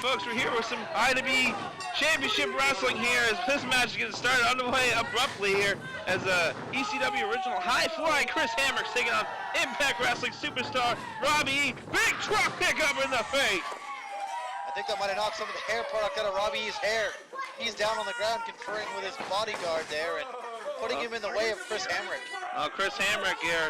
folks, we're here with some IWE Championship Wrestling here as this match is getting started underway abruptly here as ECW original High Flyin Chris Hamrick taking on Impact Wrestling Superstar Robbie E. Big truck pickup in the face. I think that might have knocked some of the hair product out of Robbie E's hair. He's down on the ground conferring with his bodyguard there and putting him in the way of Chris Hamrick. Chris Hamrick here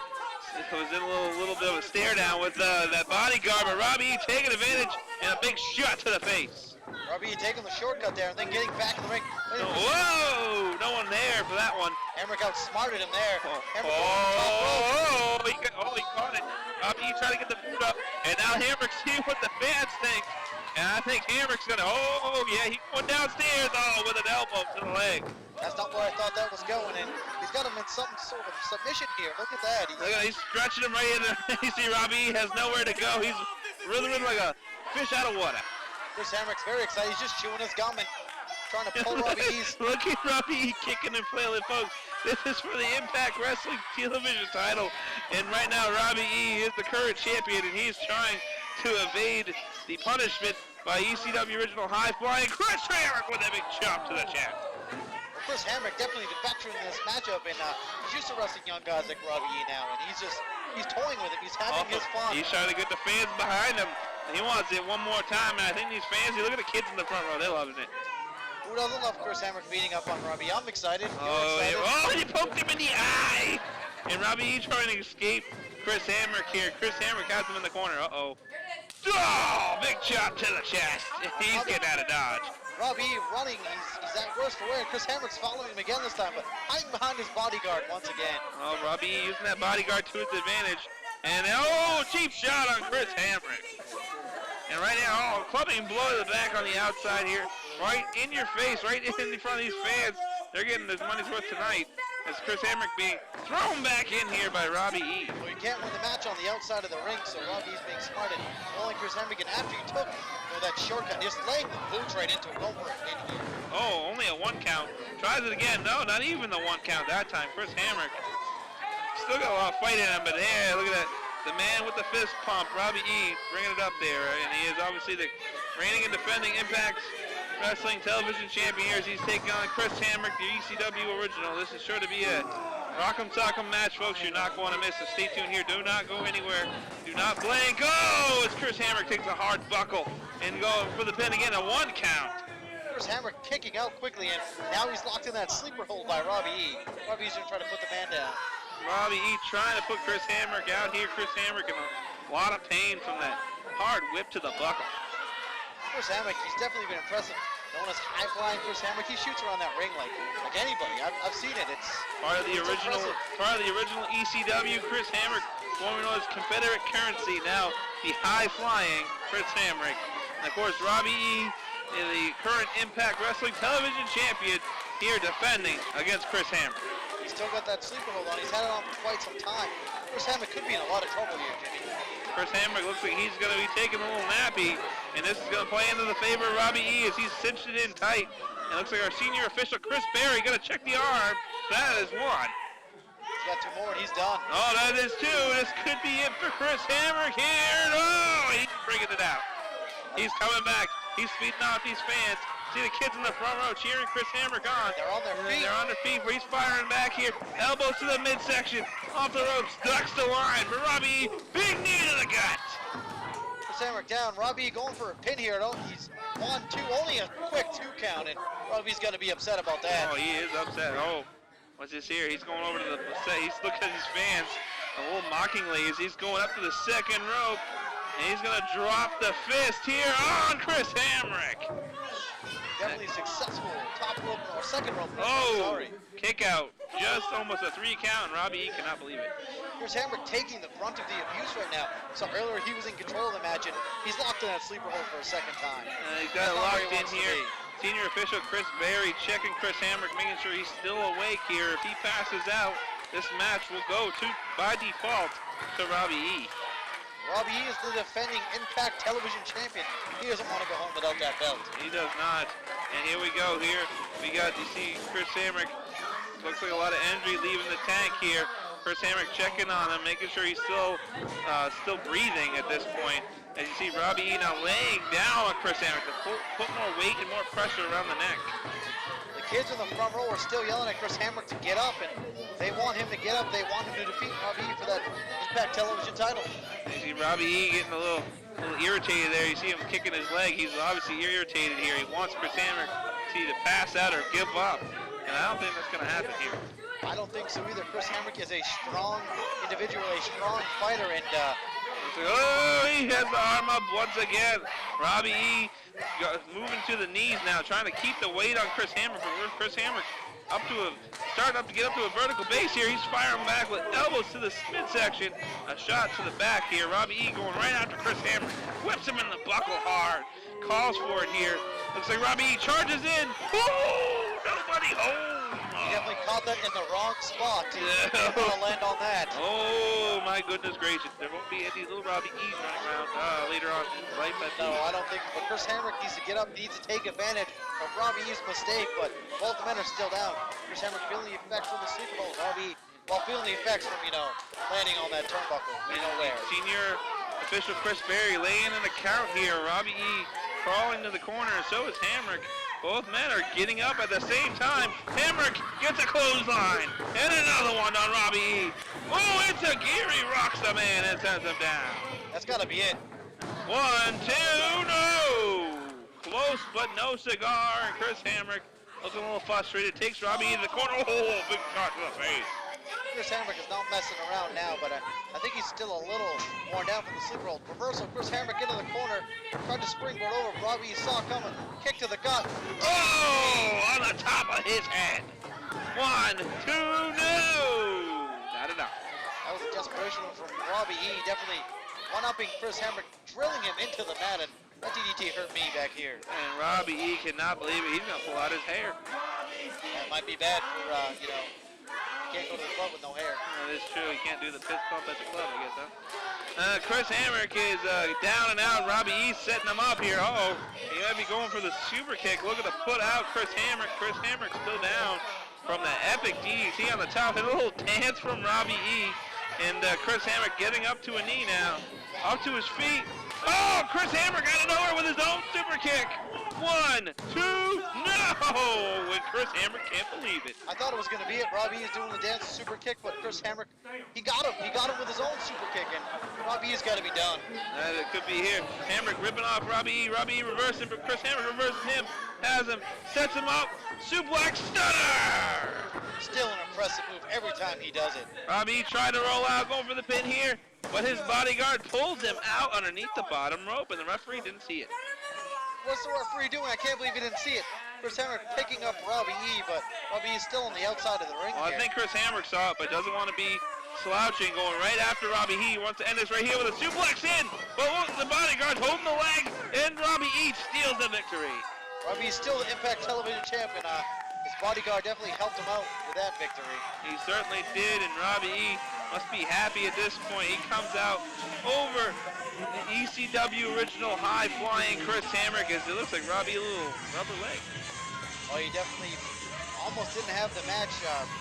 was in a little bit of a stare down with that bodyguard, but Robbie E taking advantage and a big shot to the face. Robbie E taking the shortcut there and then getting back in the ring. Whoa! No one there for that one. Hamrick outsmarted him there. He caught it. Robbie E trying to get the boot up, and now Hamrick's seeing what the fans think. And I think Hamrick's gonna, he went downstairs, with an elbow to the leg. That's not where I thought that was going, and he's got him in some sort of submission here. Look at that. He's stretching him right in there. You see Robbie E has nowhere to go. He's really like a fish out of water. Chris Hamrick's very excited. He's just chewing his gum and trying to pull Robbie E's. Look at Robbie E kicking and flailing, folks. This is for the Impact Wrestling television title, and right now Robbie E is the current champion, and he's trying to evade the punishment by ECW original High Flyin Chris Hamrick with a big chop to the chest. Chris Hamrick, definitely the veteran in this matchup, and he's used to wrestling young guys like Robbie E now, and he's toying with him. He's having his fun. He's trying to get the fans behind him. He wants it one more time, and I think these fans, look at the kids in the front row, they're loving it. Who doesn't love Chris Hamrick beating up on Robbie? I'm excited. He poked him in the eye! And Robbie E trying to escape Chris Hamrick here. Chris Hamrick has him in the corner. Big chop to the chest. He's getting out of dodge. Robbie E running, he's at worst for wear. Chris Hamrick's following him again this time, but hiding behind his bodyguard once again. Robbie E using that bodyguard to his advantage. And cheap shot on Chris Hamrick. And right now, clubbing blow to the back on the outside here. Right in your face, right in front of these fans. They're getting this money's worth tonight. As Chris Hamrick being thrown back in here by Robbie E. Well, you can't win the match on the outside of the ring, so Robbie E's being smart and only Chris Hamrick, and after he took that shortcut, just laying the boots right into it, going for a pin here. Only a 1 count. Tries it again. No, not even the 1 count that time. Chris Hamrick still got a lot of fight in him, but hey, look at that. The man with the fist pump, Robbie E, bringing it up there, and he is obviously the reigning and defending Impact Wrestling television champion here as he's taking on Chris Hamrick, the ECW original. This is sure to be a rock'em sock'em match, folks. You're not going to miss, so stay tuned here. Do not go anywhere. Do not blink. As Chris Hamrick takes a hard buckle and going for the pin again, a 1 count. Chris Hamrick kicking out quickly, and now he's locked in that sleeper hold by Robbie E. Robbie E's going to try to put the man down. Robbie E trying to put Chris Hamrick out here. Chris Hamrick in a lot of pain from that hard whip to the buckle. Chris Hamrick, he's definitely been impressive. Known as High Flyin Chris Hamrick, he shoots around that ring like anybody. I've seen it. It's part of the original ECW. Chris Hamrick, formerly known as Confederate Currency, now the High Flying Chris Hamrick. And of course, Robbie E, the current Impact Wrestling television champion, here defending against Chris Hamrick. He's still got that sleeper hold on. He's had it on for quite some time. Chris Hamrick could be in a lot of trouble here, Jimmy. Chris Hamrick looks like he's going to be taking a little nappy, and this is going to play into the favor of Robbie E as he's cinched it in tight. And it looks like our senior official, Chris Berry, going to check the arm. That is 1. He's got 2 more, and he's done. That is 2. This could be it for Chris Hamrick here. He's bringing it out. He's coming back. He's feeding off these fans. See the kids in the front row cheering Chris Hamrick on. They're on their feet. They're on their feet. He's firing back here. Elbows to the midsection. Off the ropes. Ducks the line. For Robbie E. Big knee to the gut. Chris Hamrick down. Robbie E going for a pin here. He's 1, 2. Only a quick 2 count. And Robbie's going to be upset about that. He is upset. What's this here? He's going over to the set. He's looking at his fans a little mockingly as he's going up to the second rope. And he's going to drop the fist here on Chris Hamrick. Definitely successful top rope or second rope. Kick out. Just almost a 3 count, and Robbie E cannot believe it. Chris Hamrick taking the brunt of the abuse right now. So earlier he was in control of the match, and he's locked in that sleeper hold for a second time. He's got it locked in here. Senior official Chris Berry checking Chris Hamrick, making sure he's still awake here. If he passes out, this match will go by default to Robbie E. Robbie E is the defending Impact television champion. He doesn't want to go home without that belt. He does not. And here we go here. We got, you see Chris Hamrick, looks like a lot of energy leaving the tank here. Chris Hamrick checking on him, making sure he's still breathing at this point. As you see Robbie E now laying down on Chris Hamrick to put more weight and more pressure around the neck. The kids in the front row are still yelling at Chris Hamrick to get up, and they want him to get up. They want him to defeat Robbie E for that Impact Television title. You see Robbie E getting a little irritated there. You see him kicking his leg. He's obviously irritated here. He wants Chris Hamrick to either pass out or give up, and I don't think that's going to happen here. I don't think so either. Chris Hamrick is a strong individual, a strong fighter, and oh, he has the arm up once again. Robbie E moving to the knees now, trying to keep the weight on Chris Hamrick. But where's Chris Hamrick? Starting to get up to a vertical base here. He's firing back with elbows to the midsection. A shot to the back here. Robbie E going right after Chris Hamrick. Whips him in the buckle hard. Calls for it here. Looks like Robbie E charges in. Oh, nobody home. He definitely caught that in the wrong spot. He didn't want to land on that. Oh, my goodness gracious. There won't be any little Robbie E's running around later on in his life. No, I don't think. But Chris Hamrick needs to get up, needs to take advantage of Robbie E's mistake, but both men are still down. Chris Hamrick feeling the effects from the sleeper hold. Robbie E, while feeling the effects from, landing on that turnbuckle. We know where. Senior official Chris Berry laying in a count here. Robbie E crawling to the corner, and so is Hamrick. Both men are getting up at the same time. Hamrick gets a clothesline. And another one on Robbie E. Oh, it's a Geary rocks the man and sends him down. That's got to be it. 1, 2, no. Close but no cigar. And Chris Hamrick looking a little frustrated. Takes Robbie E to the corner. Oh, big shot to the face. Chris Hamrick is not messing around now, but I think he's still a little worn down from the sleeper hold. Reversal, Chris Hamrick into the corner, tried to springboard over. Robbie saw coming, kick to the gut. Oh, on the top of his head. 1, 2, no. Not enough. That was a desperation from Robbie E. Definitely one-upping Chris Hamrick, drilling him into the mat, and that DDT hurt me back here. And Robbie E cannot believe it. He's going to pull out his hair. That might be bad for, can't go to the club with no hair. That is true. He can't do the fist pump at the club, I guess, huh? Chris Hamrick is down and out. Robbie E setting him up here. Uh-oh. He might be going for the super kick. Look at the put out Chris Hamrick. Chris Hamrick still down from the epic DDT on the top. And a little dance from Robbie E. And Chris Hamrick getting up to a knee now. Up to his feet. Oh, Chris Hamrick out of nowhere with his own super kick. 1, 2, no! And Chris Hamrick can't believe it. I thought it was going to be it. Robbie is doing the dance super kick, but Chris Hamrick, he got him. He got him with his own super kick, and Robbie has got to be done. It could be here. Hamrick ripping off Robbie E. Robbie E reversing, but Chris Hamrick reverses him. Has him, sets him up. Suplex stunner! Still an impressive move every time he does it. Robbie E tried to roll out, going for the pin here, but his bodyguard pulled him out underneath the bottom rope, and the referee didn't see it. What's the referee doing? I can't believe he didn't see it. Chris Hamrick picking up Robbie E, but Robbie E is still on the outside of the ring. Well, I think Chris Hamrick saw it, but doesn't want to be slouching, going right after Robbie E. He wants to end this right here with a suplex in, but the bodyguard holding the leg, and Robbie E steals the victory. Robbie is still the Impact Television champion. His bodyguard definitely helped him out with that victory. He certainly did, and Robbie E must be happy at this point. He comes out over the ECW original High Flyin Chris Hamrick, as it looks like Robbie a little rubber leg. Oh, he definitely almost didn't have the match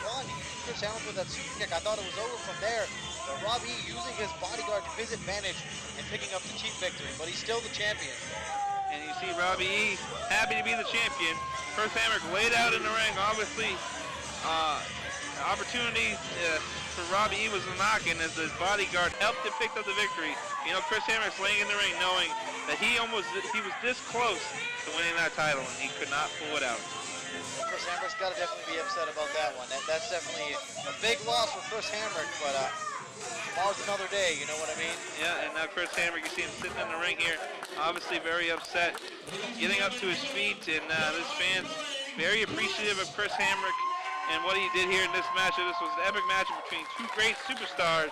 won. Chris Hamrick with that super kick. I thought it was over from there. But Robbie using his bodyguard to his advantage and picking up the cheap victory. But he's still the champion. And you see Robbie E happy to be the champion. Chris Hamrick laid out in the ring. Obviously, opportunity for Robbie E was knocking as his bodyguard helped him pick up the victory. You know, Chris Hamrick's laying in the ring knowing that he was this close to winning that title, and he could not pull it out. Chris Hamrick's got to definitely be upset about that one. That's definitely a big loss for Chris Hamrick, but tomorrow's another day, you know what I mean? Yeah, and now Chris Hamrick, you see him sitting in the ring here, obviously very upset, getting up to his feet, and this fan's very appreciative of Chris Hamrick and what he did here in this match. This was an epic match between two great superstars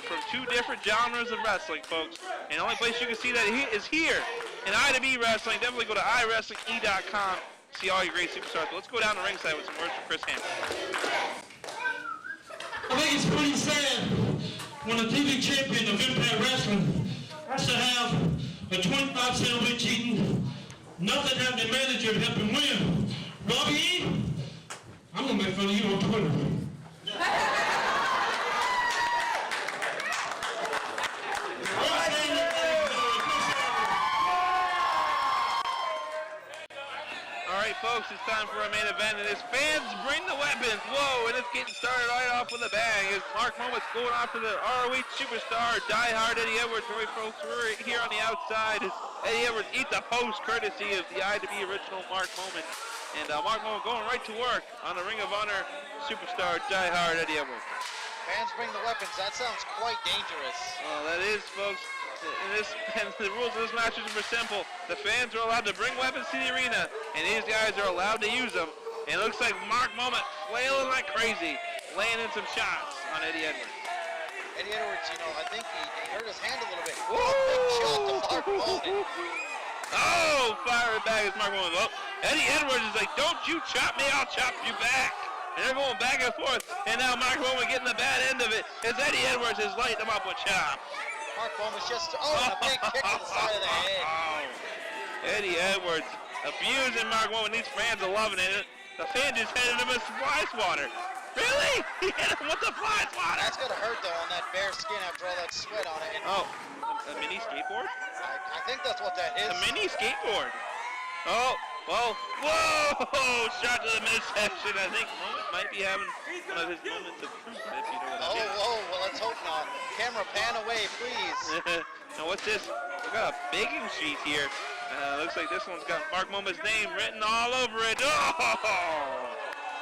from two different genres of wrestling, folks. And the only place you can see that is here in IWE Wrestling. Definitely go to iWrestlingE.com. See all your great superstars. But let's go down the ringside with some words from Chris Hamrick. I think it's pretty sad when a TV champion of Impact Wrestling has to have a 25-cent a week cheating, nothing having the manager to help him win. Robbie E, I'm gonna make fun of you on Twitter. folks, it's time for our main event, and as fans bring the weapons, whoa, and it's getting started right off with a bang. As Mark Moment's going after the ROE Superstar, diehard Eddie Edwards. Right, folks, we're here on the outside as Eddie Edwards eats a post courtesy of the IWE original Mark Moment. And Mark Moment going right to work on the Ring of Honor Superstar, diehard Eddie Edwards. Fans bring the weapons. That sounds quite dangerous. Well, that is, folks. And the rules of this match are super simple. The fans are allowed to bring weapons to the arena, and these guys are allowed to use them. And it looks like Mark Moment flailing like crazy, laying in some shots on Eddie Edwards. Eddie Edwards, you know, I think he hurt his hand a little bit. Oh, big shot to Mark Moment. Oh, fire it back as Mark Moment. Oh, Eddie Edwards is like, don't you chop me, I'll chop you back. And they're going back and forth. And now Mark Moment getting the bad end of it as Eddie Edwards is lighting him up with chops. Mark Moment's just, and a big kick to the side of the head. Eddie Edwards abusing Mark Moment. These fans are loving it. The fan just headed him a fly swatter. Really? He hit him with the fly swatter. That's going to hurt, though, on that bare skin after all that sweat on it. And a mini skateboard? I think that's what that is. A mini skateboard. Oh, well, whoa! Shot to the midsection. I think Moment might be having one of his moments of truth, if you know what I mean. Whoa, well, let's hope not. Camera, pan away, please. Now, what's this? We got a baking sheet here. Looks like this one's got Mark Moment's name written all over it. Oh!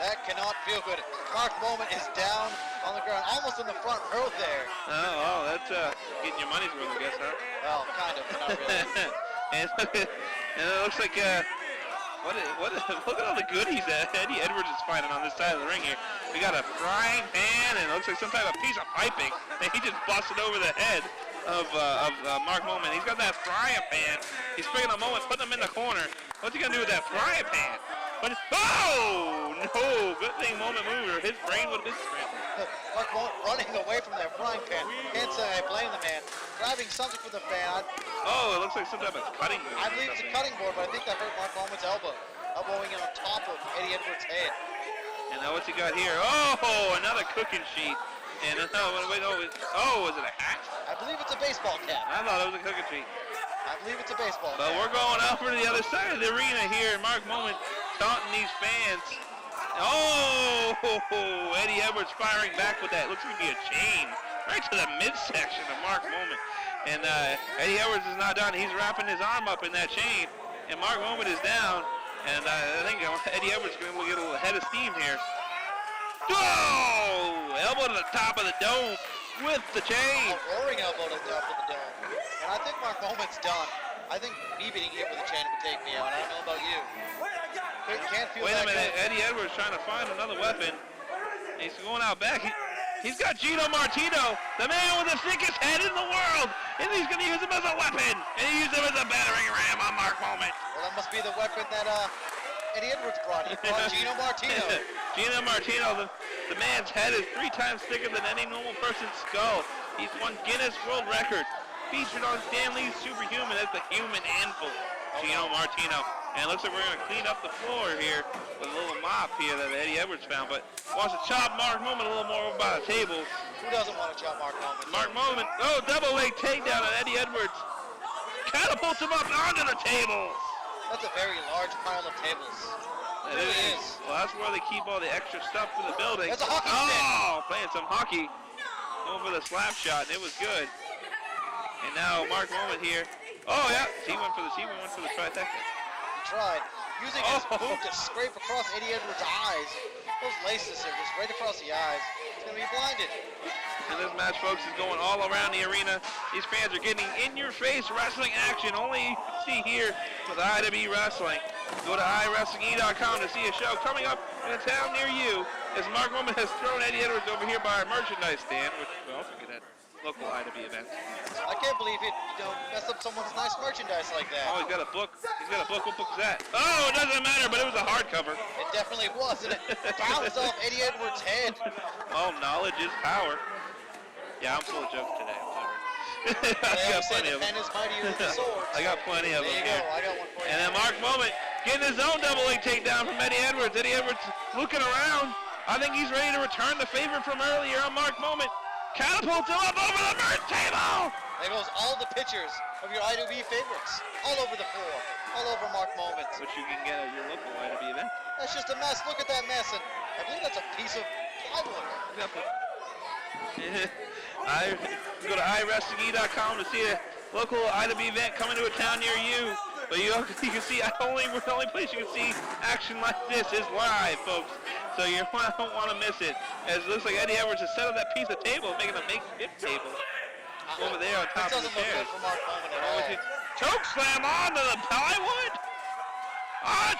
That cannot feel good. Mark Moment is down on the ground, almost in the front row there. Oh, that's getting your money's worth, I guess, huh? Well, kind of, but not really. and it looks like, look at all the goodies that Eddie Edwards is finding on this side of the ring here. We got a frying pan, and it looks like some type of piece of piping, and he just busted over the head of Mark Moment. He's got that frying pan. He's picking a Moment, putting him in the corner. What's he gonna do with that frying pan? Oh, no, good thing Moment moved, or his brain would have been scrambled. Mark Moment running away from that frying pan. Can't say I blame the man. Grabbing something for the fan. Oh, it looks like some type of cutting board. I believe it's a cutting board, but I think that hurt Mark Moment's elbow. Elbowing it on top of Eddie Edwards' head. And now what's he got here? Oh, another cooking sheet. And was it a hat? I believe it's a baseball cap. I thought it was a cooking sheet. I believe it's a baseball cap. But we're going over to the other side of the arena here. Mark Moment taunting these fans. Oh, Eddie Edwards firing back with that. Looks like it'd be a chain right to the midsection of Mark Moment. And Eddie Edwards is not done. He's wrapping his arm up in that chain. And Mark Moment is down. And I think Eddie Edwards is going to get a little head of steam here. Oh! Elbow to the top of the dome with the chain. A roaring elbow to the top of the dome. And I think Mark Moment's done. I think me being hit with a chain would take me out. I don't know about you. Can't feel Wait a that minute. good. Eddie Edwards trying to find another weapon. He's going out back. He's got Gino Martino, the man with the thickest head in the world. And he's going to use him as a weapon. And he used him as a battering ram on Mark Moment. Well, that must be the weapon that Eddie Edwards brought. He brought Gino Martino. Gino Martino, the man's head is 3 times thicker than any normal person's skull. He's won Guinness World Record. Featured on Stan Lee's Superhuman as the Human Anvil. Gino Martino. And it looks like we're going to clean up the floor here with a little mop here that Eddie Edwards found. But wants to chop Mark Moment a little more over by the tables. Who doesn't want to chop Mark Moment? Mark Moment, double leg takedown on Eddie Edwards. Catapults him up onto the tables. That's a very large pile of tables. It really is. Well, that's where they keep all the extra stuff for the building. That's a hockey stick. Oh, playing some hockey over the slap shot, and it was good. And now Mark Moment here. Oh yeah, he went for the trifecta. He tried using his boot to scrape across Eddie Edwards' eyes. Those laces are just right across the eyes. He's gonna be blinded. And this match, folks, is going all around the arena. These fans are getting in-your-face wrestling action. Only you can see here with IWE Wrestling. Go to iWrestlingE.com to see a show coming up in a town near you. As Mark Moment has thrown Eddie Edwards over here by our merchandise stand, which we also get at local IWE events. I can't believe it, messed up someone's nice merchandise like that. Oh, he's got a book. What book is that? Oh, it doesn't matter, but it was a hardcover. It definitely was, and it bounced off Eddie Edwards' head. Oh, knowledge is power. Yeah, I'm full of jokes today. I'm sorry. I got plenty of them. I got plenty of them here. here. I got one for you. And then Mark Moment getting his own double leg takedown from Eddie Edwards. Eddie Edwards looking around. I think he's ready to return the favor from earlier on Mark Moment. Catapults him up over the bird table. There goes all the pictures of your IWE favorites all over the floor, all over Mark Moment. Which you can get at your local IWE event. That's just a mess. Look at that mess, and I believe that's a piece of plywood. Go to iWrestlingE.com to see a local IWE event coming to a town near you. But you can see, the only place you can see action like this is live, folks. So you don't want to miss it. As it looks like Eddie Edwards has set up that piece of table, making a makeshift table over there on top of the This doesn't look stairs. good for Mark Moment at all. Choke slam onto the plywood.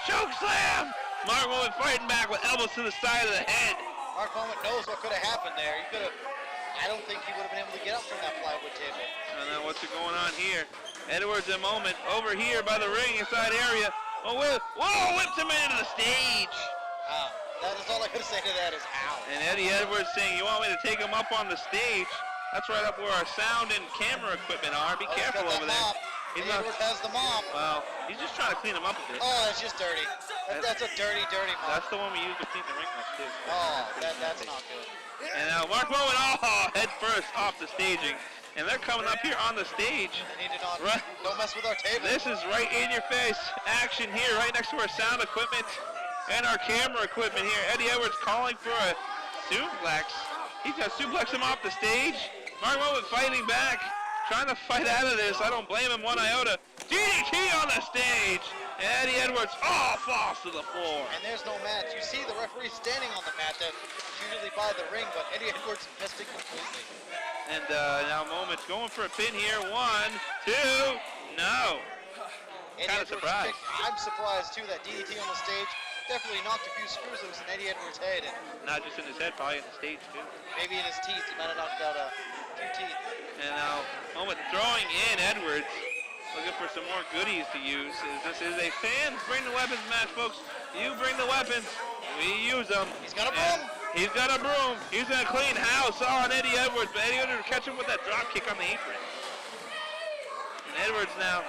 Choke slam. Mark Moment fighting back with elbows to the side of the head. Mark Moment knows what could have happened there. I don't think he would have been able to get up from that plywood table. And then what's going on here? Edwards a moment over here by the ring inside area. Whoa, whips him into the stage. Ow. That is all I could say to that is ow. And Eddie Edwards saying, you want me to take him up on the stage? That's right up where our sound and camera equipment are. Be careful over there. Eddie Edwards has the mop. Well, he's just trying to clean him up a bit. Oh, that's just dirty. That's a dirty mop. That's the one we use to clean the ring up too. Oh, that's not good. And now Mark Bowen, head first off the staging. And they're coming up here on the stage. They need to not, don't mess with our table. This is right in your face action here, right next to our sound equipment and our camera equipment here. Eddie Edwards calling for a suplex. He's going to suplex him off the stage. Mark Bowen fighting back, trying to fight out of this. I don't blame him one iota. DDT on the stage. And Eddie Edwards, falls to the floor. And there's no match. You see the referee standing on the mat that's usually by the ring, but Eddie Edwards missed it completely. And now Moment's going for a pin here. 1, 2, no. Kind of surprised. I'm surprised too that DDT on the stage definitely knocked a few screws loose in Eddie Edwards' head. And not just in his head, probably in the stage too. Maybe in his teeth. He might have knocked out a few teeth. And now Moment throwing in Edwards, looking for some more goodies to use. This is a fans bring the weapons match, folks. You bring the weapons, we use them. He's got a broom. He's got a broom. He's going to clean house on Eddie Edwards, but Eddie Edwards will catch him with that drop kick on the apron. And Edwards now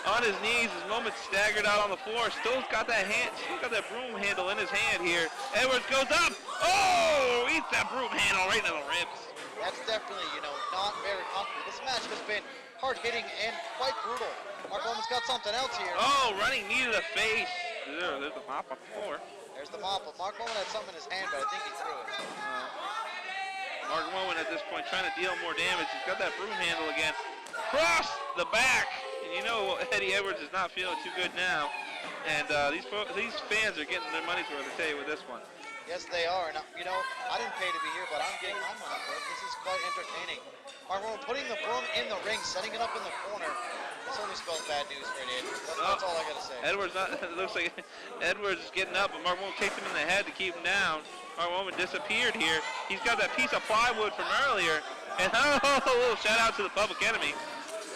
on his knees, his Moment staggered out on the floor. Still's got that broom handle in his hand here. Edwards goes up. Oh, eats that broom handle right into the ribs. That's definitely, not very comfortable. This match has been hard-hitting and quite brutal. Mark Moment's got something else here. Oh, running knee to the face. There's the mop on the floor. There's the mop, but Mark Moment had something in his hand, but I think he threw it. Mark Moment at this point trying to deal more damage. He's got that broom handle again. Cross the back. And you know Eddie Edwards is not feeling too good now. And these fans are getting their money's worth, I tell you, with this one. Yes, they are. And, I didn't pay to be here, but I'm getting my money's worth. This is quite entertaining. Mark Moment putting the broom in the ring, setting it up in the corner. This only spells bad news for Eddie Edwards. That's all I got to say. It looks like Edwards is getting up, but Mark Moment takes him in the head to keep him down. Mark Moment disappeared here. He's got that piece of plywood from earlier. And a little shout out to the Public Enemy.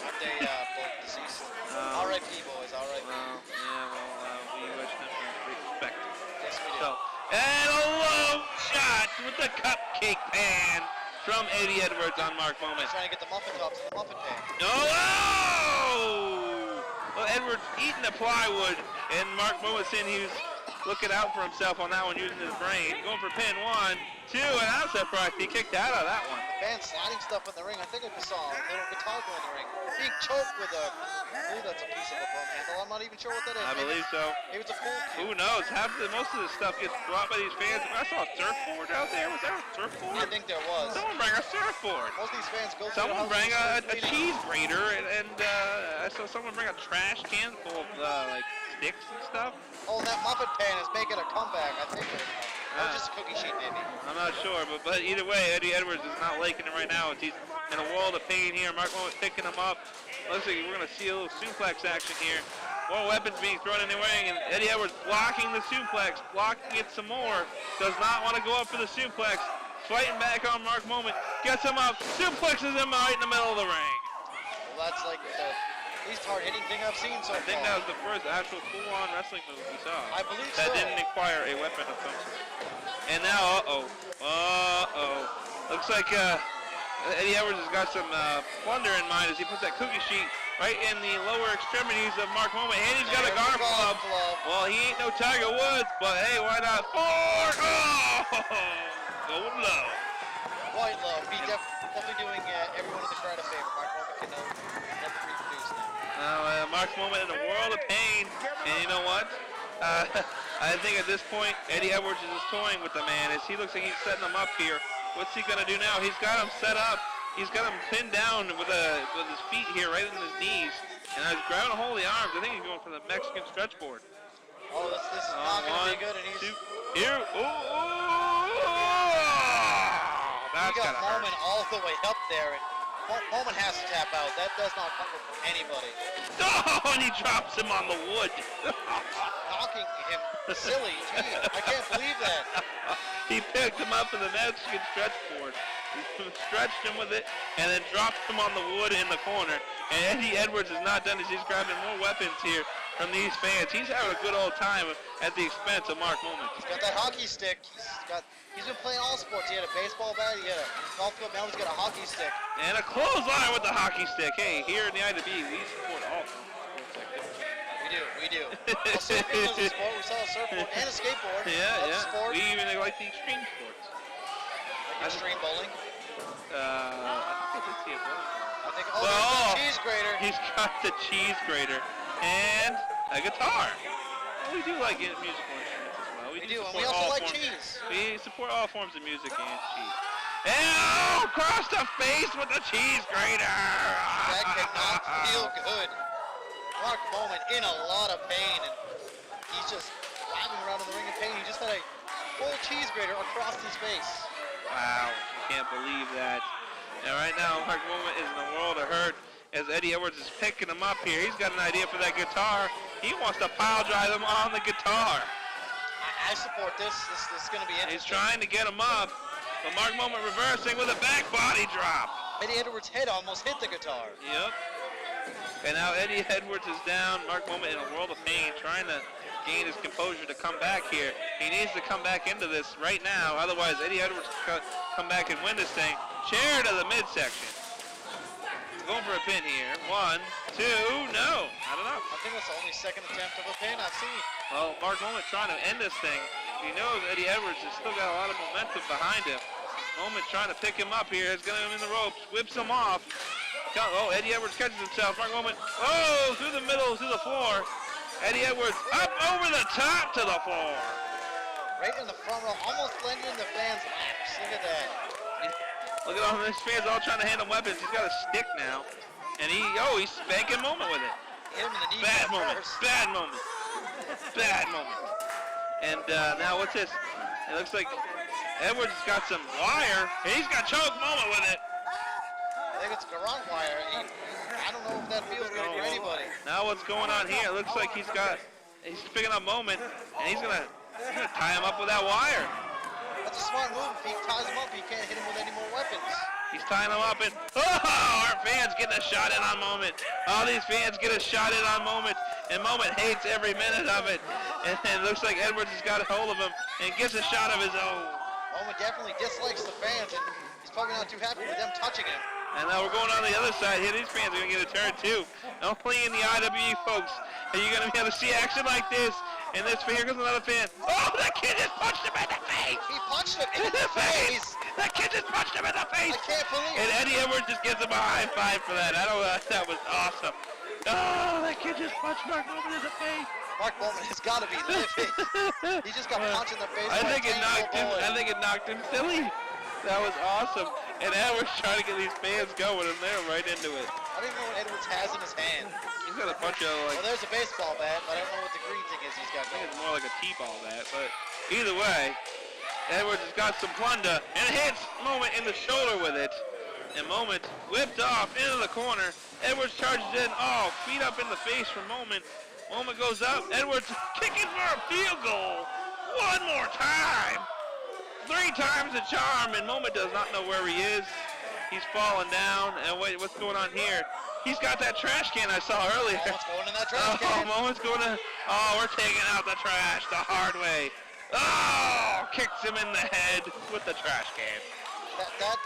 Aren't they both deceased? R.I.P. boys, R.I.P. We wish them great respect. Yes, we do. And a low shot with the cupcake pan from Eddie Edwards on Mark Moment. He's trying to get the muffin tops in the muffin pan. Oh! Well, Edwards eating the plywood, and Mark Moment saying he was looking out for himself on that one, using his brain. Going for pin 1, 2, and I'm surprised he kicked out of that one. The fan sliding stuff in the ring. I think I just saw a little guitar go in the ring. Being choked with I believe that's a piece of a broom handle. I'm not even sure what that is. I believe so. Maybe it's a pool cue. Who knows? Most of this stuff gets brought by these fans. I saw a surfboard out there. Was there a surfboard? I think there was. Someone bring a surfboard. Most of these fans go to Someone bring a cheese grater, and I saw someone bring a trash can full of like sticks and stuff. Oh, that muffin pan is making a comeback. I think or just a cookie sheet maybe. I'm not sure, but either way, Eddie Edwards is not liking it right now. He's in a world of pain here. Mark Moment's picking him up. Looks like we're going to see a little suplex action here. More weapons being thrown in the ring, and Eddie Edwards blocking the suplex, blocking it some more. Does not want to go up for the suplex. Fighting back on Mark Moment. Gets him up, suplexes him right in the middle of the ring. Well, that's like the least hard-hitting thing I've seen so far. I think that was the first actual full-on wrestling move we saw. I believe that so. Didn't require a weapon of some sort. And now, looks like Eddie Edwards has got some plunder in mind as he puts that cookie sheet right in the lower extremities of Mark Moment. And he's got a golf club. Well, he ain't no Tiger Woods, but hey, why not? Going low. quite low. He definitely doing everyone in the crowd a favor. Mark Roman can never reproduce them. Now, Mark's Moment in a world of pain, and you know what? I think at this point, Eddie Edwards is just toying with the man. As he looks like he's setting him up here. What's he gonna do now? He's got him set up. He's got him pinned down with his feet here, right in his knees, and he's grabbing a hold of the arms. I think he's going for the Mexican stretch board. Oh, this is not gonna be good, and he's... Here, that's he got gotta hurt. Moment all the way up there, and Moment has to tap out. That does not come from anybody. Oh, and he drops him on the wood. Knocking him silly. Gee, I can't believe that. He picked him up in the Mexican stretch board. He stretched him with it and then dropped him on the wood in the corner. And Eddie Edwards is not done. He's grabbing more weapons here from these fans. He's having a good old time at the expense of Mark Moment. He's got that hockey stick. He's been playing all sports. He had a baseball bat, he had a golf club, now he's got a hockey stick. And a clothesline with the hockey stick. Hey, here in the IWE, we support all sports like this. We do. Well, surfing is a sport. We saw a surfboard and a skateboard. Yeah. Sport. We even like the extreme sports. Like extreme bowling. I think it's the bowling. I think, there's the cheese grater. He's got the cheese grater and a guitar. Well, we do like musical instruments as well. We do, and we also like cheese. We support all forms of music and cheese. And across the face with the cheese grater. That cannot feel good. Mark Moment in a lot of pain, and he's just writhing around in the ring in pain. He just had a full cheese grater across his face. Wow, can't believe that. And right now, Mark Moment is in a world of hurt as Eddie Edwards is picking him up here. He's got an idea for that guitar. He wants to pile drive him on the guitar. I support this. This is going to be interesting. He's trying to get him up, but Mark Moment reversing with a back body drop. Eddie Edwards' head almost hit the guitar. Yep. And now Eddie Edwards is down. Mark Moment in a world of pain, trying to gain his composure to come back here. He needs to come back into this right now. Otherwise, Eddie Edwards can come back and win this thing. Chair to the midsection. Going for a pin here. 1, 2, no. Not enough. I think that's the only second attempt of a pin I've seen. Well, Mark Moment trying to end this thing. He knows Eddie Edwards has still got a lot of momentum behind him. Moment trying to pick him up here. He's got him in the ropes. Whips him off. Oh, Eddie Edwards catches himself. Mark Moment, through the middle, to the floor. Eddie Edwards up over the top to the floor. Right in the front row, almost blending in the fans' laps. Look at that. Look at all these fans all trying to handle weapons. He's got a stick now. And he's spanking Moment with it. Hit him in the knee. Bad moment. Bad moment. Bad moment. And now what's this? It looks like Edwards has got some wire. And he's got choke Moment with it. I think it's garrote wire. I don't know if that feels good for anybody. Now what's going on here? It looks like he's picking up Moment, and he's gonna tie him up with that wire. That's a smart move. If he ties him up, he can't hit him with any more weapons. He's tying him up, and our fans getting a shot in on Moment. All these fans get a shot in on Moment, and Moment hates every minute of it. And it looks like Edwards has got a hold of him and gets a shot of his own. Moment definitely dislikes the fans, and he's probably not too happy with them touching him. And now we're going on the other side here. These fans are going to get a turn too. Only in the IWE, folks, are you going to be able to see action like this. And here goes another fan. Oh, that kid just punched him in the face. He punched him in the face. That kid just punched him in the face. I can't believe it. And Eddie Edwards just gives him a high five for that. That was awesome. Oh, that kid just punched Mark Moment in the face. Mark Moment has got to be livid. He just got punched in the face. I think it knocked him silly. That was awesome. And Edwards trying to get these fans going, and they're right into it. I don't even know what Edwards has in his hand. He's got a bunch of Well, there's a baseball bat, but I don't know what the green thing is he's got. I think it's more like a T-ball bat, but either way, Edwards has got some plunder and hits Moment in the shoulder with it. And Moment whipped off into the corner. Edwards charges in. Oh, feet up in the face for Moment. Moment goes up. Edwards kicking for a field goal. One more time. 3 times the charm, and Moment does not know where he is. He's falling down, and wait, what's going on here? He's got that trash can I saw earlier. Moment's going in that trash can. Moment's going to, we're taking out the trash the hard way. Oh, kicks him in the head with the trash can.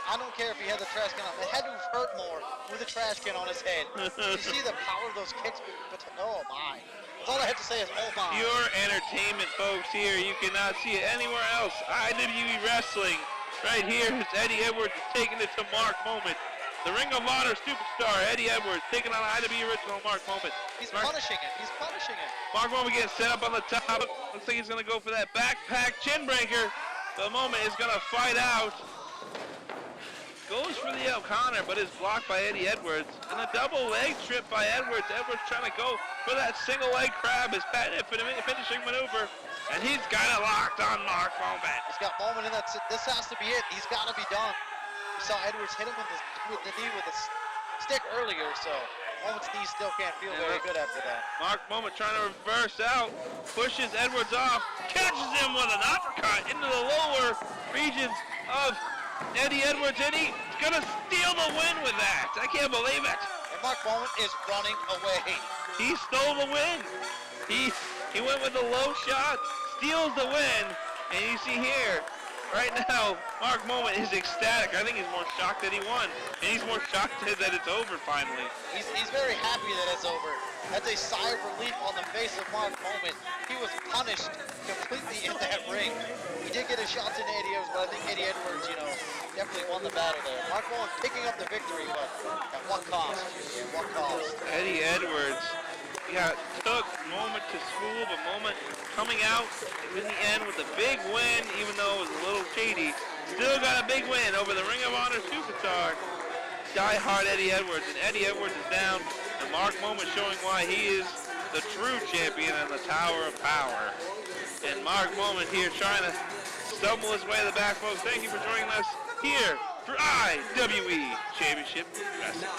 I don't care if he had the trash can on. It had to have hurt more with the trash can on his head. You see the power of those kicks? Oh my. That's all I have to say is oh my. Pure entertainment, folks, here. You cannot see it anywhere else. IWE Wrestling right here is Eddie Edwards taking it to Mark Moment. The Ring of Honor Superstar, Eddie Edwards, taking on IWE original Mark Moment. He's punishing him. He's punishing him. Mark Moment getting set up on the top. Looks like he's going to go for that backpack chin breaker. The Moment is going to fight out. Goes for the O'Connor, but is blocked by Eddie Edwards. And a double leg trip by Edwards. Edwards trying to go for that single leg crab, his patented finishing maneuver. And he's got it locked on Mark Moment. He's got Moment in that. This has to be it. He's got to be done. We saw Edwards hit him with the knee with a stick earlier, so Moment's knee still can't feel very good after that. Mark Moment trying to reverse out, pushes Edwards off, catches him with an uppercut into the lower regions of Eddie Edwards, and he's gonna steal the win with that. I can't believe it. And Mark Moment is running away. He stole the win. He went with the low shot, steals the win, and you see here, right now, Mark Moment is ecstatic. I think he's more shocked that he won, and he's more shocked that it's over finally. He's very happy that it's over. That's a sigh of relief on the face of Mark Moment. He was punished completely in that ring. He did get his shots in Eddie Edwards, but I think Eddie Edwards, definitely won the battle there. Mark Moment picking up the victory, but at what cost? At what cost? Eddie Edwards, took Moment to school, but Moment coming out in the end with a big win, even though it was a little shady. Still got a big win over the Ring of Honor Superstar, die-hard Eddie Edwards. And Eddie Edwards is down, and Mark Moment showing why he is the true champion in the Tower of Power. And Mark Moment here trying to stumble his way to the back, folks. Thank you for joining us here for IWE Championship Wrestling.